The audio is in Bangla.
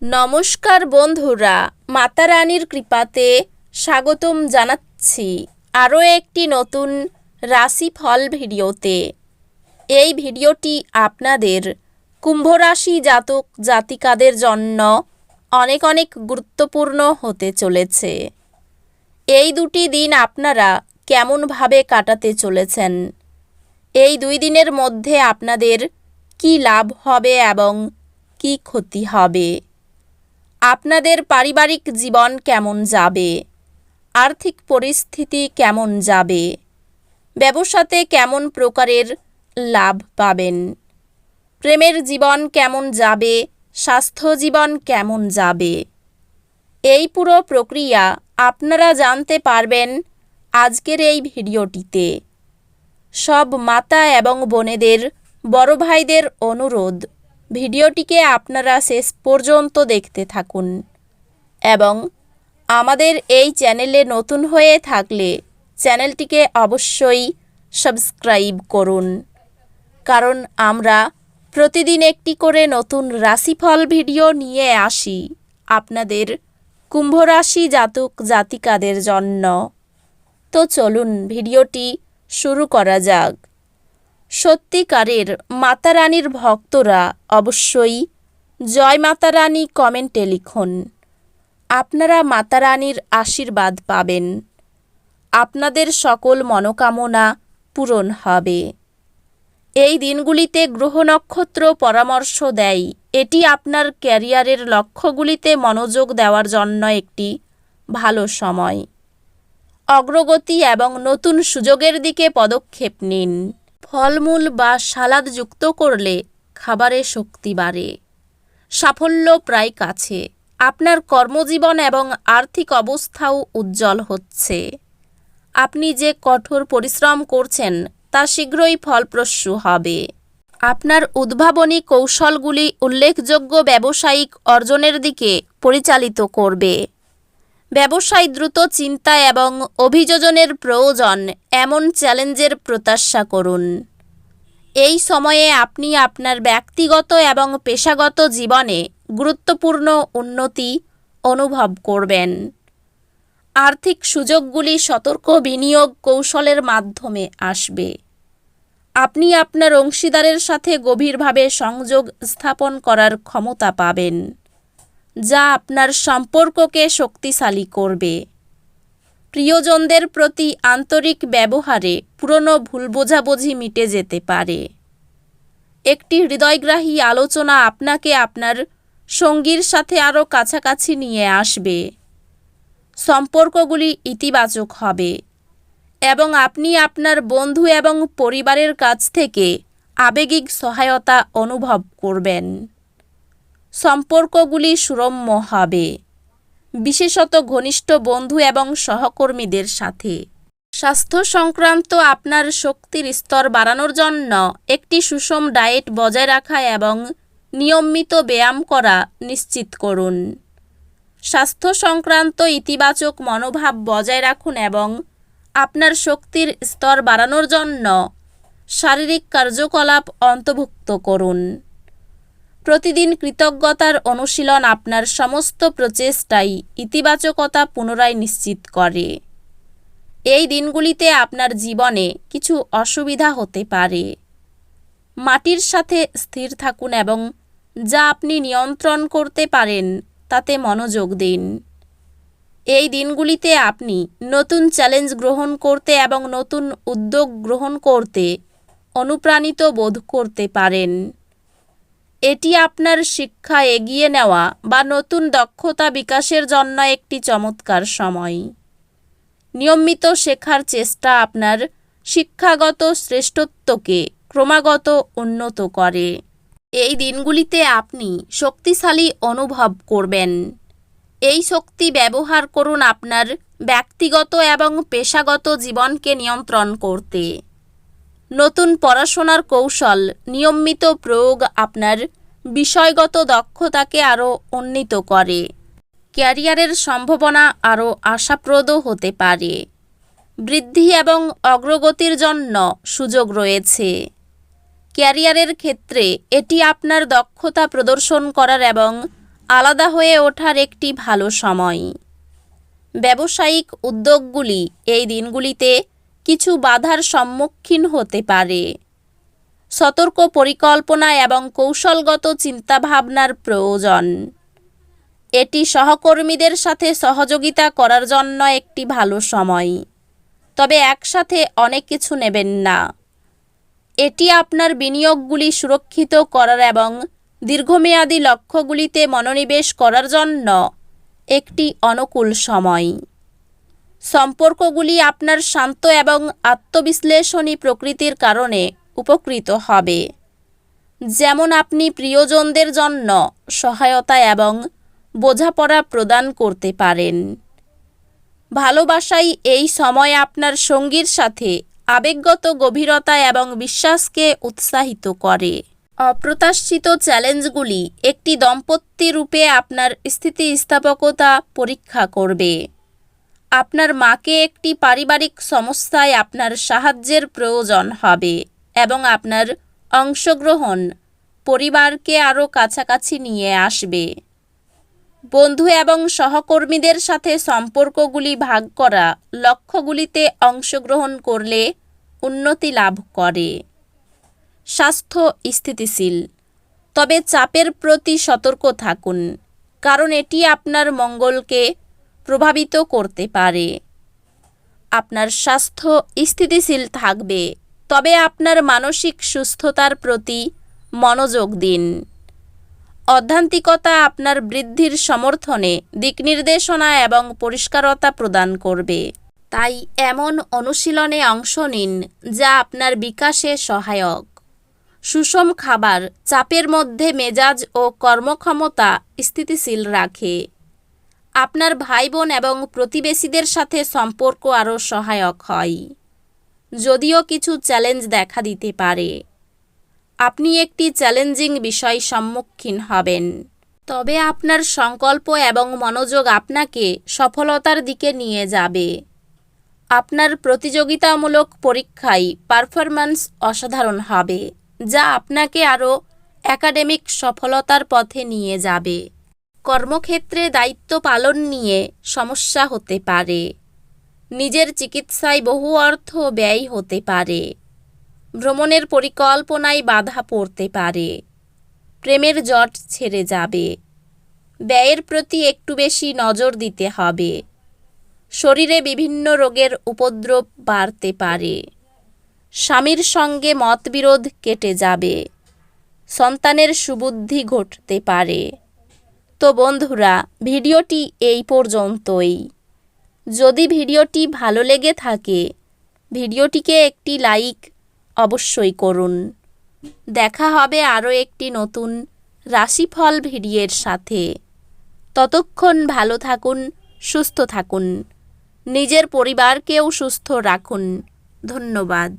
নমস্কার বন্ধুরা, মাতা রানীর কৃপাতে স্বাগতম জানাচ্ছি আরও একটি নতুন রাশিফল ভিডিওতে। এই ভিডিওটি আপনাদের কুম্ভ রাশি জাতক জাতিকাদের জন্য অনেক অনেক গুরুত্বপূর্ণ হতে চলেছে। এই দুটি দিন আপনারা কেমনভাবে কাটাতে চলেছেন, এই 2 দিনের মধ্যে আপনাদের কি লাভ হবে এবং কি ক্ষতি হবে, আপনাদের পারিবারিক জীবন কেমন যাবে, আর্থিক পরিস্থিতি কেমন যাবে, ব্যবসাতে কেমন প্রকারের লাভ পাবেন, প্রেমের জীবন কেমন যাবে, স্বাস্থ্য জীবন কেমন যাবে, এই পুরো প্রক্রিয়া আপনারা জানতে পারবেন আজকের এই ভিডিওটিতে। সব মাতা এবং বোনেদের, বড় ভাইদের অনুরোধ, ভিডিওটিকে আপনারা শেষ পর্যন্ত দেখতে থাকুন এবং আমাদের এই চ্যানেলে নতুন হয়ে থাকলে চ্যানেলটিকে অবশ্যই সাবস্ক্রাইব করুন, কারণ আমরা প্রতিদিন একটি করে নতুন রাশিফল ভিডিও নিয়ে আসি আপনাদের কুম্ভ রাশি জাতক জাতিকাদের জন্য। তো চলুন ভিডিওটি শুরু করা যাক। সত্যিকারের মাতা রানীর ভক্তরা অবশ্যই জয় মাতা রানী কমেন্টে লিখুন। আপনারা মাতা রানীর আশীর্বাদ পাবেন, আপনাদের সকল মনোকামনা পূরণ হবে। এই দিনগুলিতে গ্রহ নক্ষত্র পরামর্শ দেয় এটি আপনার ক্যারিয়ারের লক্ষ্যগুলিতে মনোযোগ দেওয়ার জন্য একটি ভালো সময়। অগ্রগতি এবং নতুন সুযোগের দিকে পদক্ষেপ নিন। ফলমূল বা সালাদ যুক্ত করলে খাবারে শক্তি বাড়ে। সাফল্য প্রায় কাছে। আপনার কর্মজীবন এবং আর্থিক অবস্থাও উজ্জ্বল হচ্ছে। আপনি যে কঠোর পরিশ্রম করছেন তা শীঘ্রই ফলপ্রসূ হবে। আপনার উদ্ভাবনী কৌশলগুলি উল্লেখযোগ্য ব্যবসায়িক অর্জনের দিকে পরিচালিত করবে। ব্যবসায় দ্রুত চিন্তা এবং অভিযোজনের প্রয়োজন এমন চ্যালেঞ্জের প্রত্যাশা করুন। এই সময়ে আপনি আপনার ব্যক্তিগত এবং পেশাগত জীবনে গুরুত্বপূর্ণ উন্নতি অনুভব করবেন। আর্থিক সুযোগগুলি সতর্ক বিনিয়োগ কৌশলের মাধ্যমে আসবে। আপনি আপনার অংশীদারের সাথে গভীরভাবে সংযোগ স্থাপন করার ক্ষমতা পাবেন, যা আপনার সম্পর্ককে শক্তিশালী করবে। প্রিয়জনদের প্রতি আন্তরিক ব্যবহারে পুরনো ভুল বোঝাবুঝি মিটে যেতে পারে। একটি হৃদয়গ্রাহী আলোচনা আপনাকে আপনার সঙ্গীর সাথে আরও কাছাকাছি নিয়ে আসবে। সম্পর্কগুলি ইতিবাচক হবে এবং আপনি আপনার বন্ধু এবং পরিবারের কাছ থেকে আবেগিক সহায়তা অনুভব করবেন। সম্পর্কগুলি সুরম্য হবে, বিশেষত ঘনিষ্ঠ বন্ধু এবং সহকর্মীদের সাথে। স্বাস্থ্য সংক্রান্ত আপনার শক্তির স্তর বাড়ানোর জন্য একটি সুষম ডায়েট বজায় রাখা এবং নিয়মিত ব্যায়াম করা নিশ্চিত করুন। স্বাস্থ্য সংক্রান্ত ইতিবাচক মনোভাব বজায় রাখুন এবং আপনার শক্তির স্তর বাড়ানোর জন্য শারীরিক কার্যকলাপ অন্তর্ভুক্ত করুন। প্রতিদিন কৃতজ্ঞতার অনুশীলন আপনার সমস্ত প্রচেষ্টায় ইতিবাচকতা পুনরায় নিশ্চিত করে। এই দিনগুলিতে আপনার জীবনে কিছু অসুবিধা হতে পারে। মাটির সাথে স্থির থাকুন এবং যা আপনি নিয়ন্ত্রণ করতে পারেন তাতে মনোযোগ দিন। এই দিনগুলিতে আপনি নতুন চ্যালেঞ্জ গ্রহণ করতে এবং নতুন উদ্যোগ গ্রহণ করতে অনুপ্রাণিত বোধ করতে পারেন। এটি আপনার শিক্ষা এগিয়ে নেওয়া বা নতুন দক্ষতা বিকাশের জন্য একটি চমৎকার সময়। নিয়মিত শেখার চেষ্টা আপনার শিক্ষাগত শ্রেষ্ঠত্বকে ক্রমাগত উন্নত করে। এই দিনগুলিতে আপনি শক্তিশালী অনুভব করবেন। এই শক্তি ব্যবহার করুন আপনার ব্যক্তিগত এবং পেশাগত জীবনকে নিয়ন্ত্রণ করতে। নতুন পড়াশোনার কৌশল নিয়মিত প্রয়োগ আপনার বিষয়গত দক্ষতাকে আরও উন্নীত করে। ক্যারিয়ারের সম্ভাবনা আরও আশাপ্রদ হতে পারে। বৃদ্ধি এবং অগ্রগতির জন্য সুযোগ রয়েছে। ক্যারিয়ারের ক্ষেত্রে এটি আপনার দক্ষতা প্রদর্শন করার এবং আলাদা হয়ে ওঠার একটি ভালো সময়। ব্যবসায়িক উদ্যোগগুলি এই দিনগুলিতে কিছু বাধার সম্মুখীন হতে পারে। সতর্ক পরিকল্পনা এবং কৌশলগত চিন্তাভাবনার প্রয়োজন। এটি সহকর্মীদের সাথে সহযোগিতা করার জন্য একটি ভালো সময়, তবে একসাথে অনেক কিছু নেবেন না। এটি আপনার বিনিয়োগগুলি সুরক্ষিত করার এবং দীর্ঘমেয়াদী লক্ষ্যগুলিতে মনোনিবেশ করার জন্য একটি অনুকূল সময়। সম্পর্কগুলি আপনার শান্ত এবং আত্মবিশ্লেষণী প্রকৃতির কারণে উপকৃত হবে, যেমন আপনি প্রিয়জনদের জন্য সহায়তা এবং বোঝাপড়া প্রদান করতে পারেন। ভালোবাসাই এই সময় আপনার সঙ্গীর সাথে আবেগগত গভীরতা এবং বিশ্বাসকে উৎসাহিত করে। অপ্রত্যাশিত চ্যালেঞ্জগুলি একটি দম্পতি রূপে আপনার স্থিতিস্থাপকতা পরীক্ষা করবে। আপনার মাকে একটি পারিবারিক সমস্যায় আপনার সাহায্যের প্রয়োজন হবে এবং আপনার অংশগ্রহণ পরিবারকে আরও কাছাকাছি নিয়ে আসবে। বন্ধু এবং সহকর্মীদের সাথে সম্পর্কগুলি ভাগ করা লক্ষ্যগুলিতে অংশগ্রহণ করলে উন্নতি লাভ করে। স্বাস্থ্য স্থিতিশীল, তবে চাপের প্রতি সতর্ক থাকুন, কারণ এটি আপনার মঙ্গলকে প্রভাবিত করতে পারে। আপনার স্বাস্থ্য স্থিতিশীল থাকবে, তবে আপনার মানসিক সুস্থতার প্রতি মনোযোগ দিন। আধ্যাত্মিকতা আপনার বৃদ্ধির সমর্থনে দিকনির্দেশনা এবং পরিষ্কারতা প্রদান করবে, তাই এমন অনুশীলনে অংশ নিন যা আপনার বিকাশে সহায়ক। সুষম খাবার চাপের মধ্যে মেজাজ ও কর্মক্ষমতা স্থিতিশীল রাখে। আপনার ভাইবোন এবং প্রতিবেশীদের সাথে সম্পর্ক আরও সহায়ক হয়, যদিও কিছু চ্যালেঞ্জ দেখা দিতে পারে। আপনি একটি চ্যালেঞ্জিং বিষয় সম্মুখীন হবেন, তবে আপনার সংকল্প এবং মনোযোগ আপনাকে সফলতার দিকে নিয়ে যাবে। আপনার প্রতিযোগিতামূলক পরীক্ষায় পারফরম্যান্স অসাধারণ হবে, যা আপনাকে আরও একাডেমিক সফলতার পথে নিয়ে যাবে। কর্মক্ষেত্রে দায়িত্ব পালন নিয়ে সমস্যা হতে পারে। নিজের চিকিৎসায় বহু অর্থ ব্যয় হতে পারে। ভ্রমণের পরিকল্পনায় বাধা পড়তে পারে। প্রেমের জট ছেড়ে যাবে। ব্যয়ের প্রতি একটু বেশি নজর দিতে হবে। শরীরে বিভিন্ন রোগের উপদ্রব বাড়তে পারে। স্বামীর সঙ্গে মতবিরোধ কেটে যাবে। সন্তানের সুবুদ্ধি ঘটতে পারে। তো বন্ধুরা, ভিডিওটি এই পর্যন্তই। যদি ভিডিওটি ভালো লেগে থাকে, ভিডিওটিকে একটি লাইক অবশ্যই করুন। দেখা হবে আরও একটি নতুন রাশিফল ভিডিওর সাথে। ততক্ষণ ভালো থাকুন, সুস্থ থাকুন, নিজের পরিবারকেও সুস্থ রাখুন। ধন্যবাদ।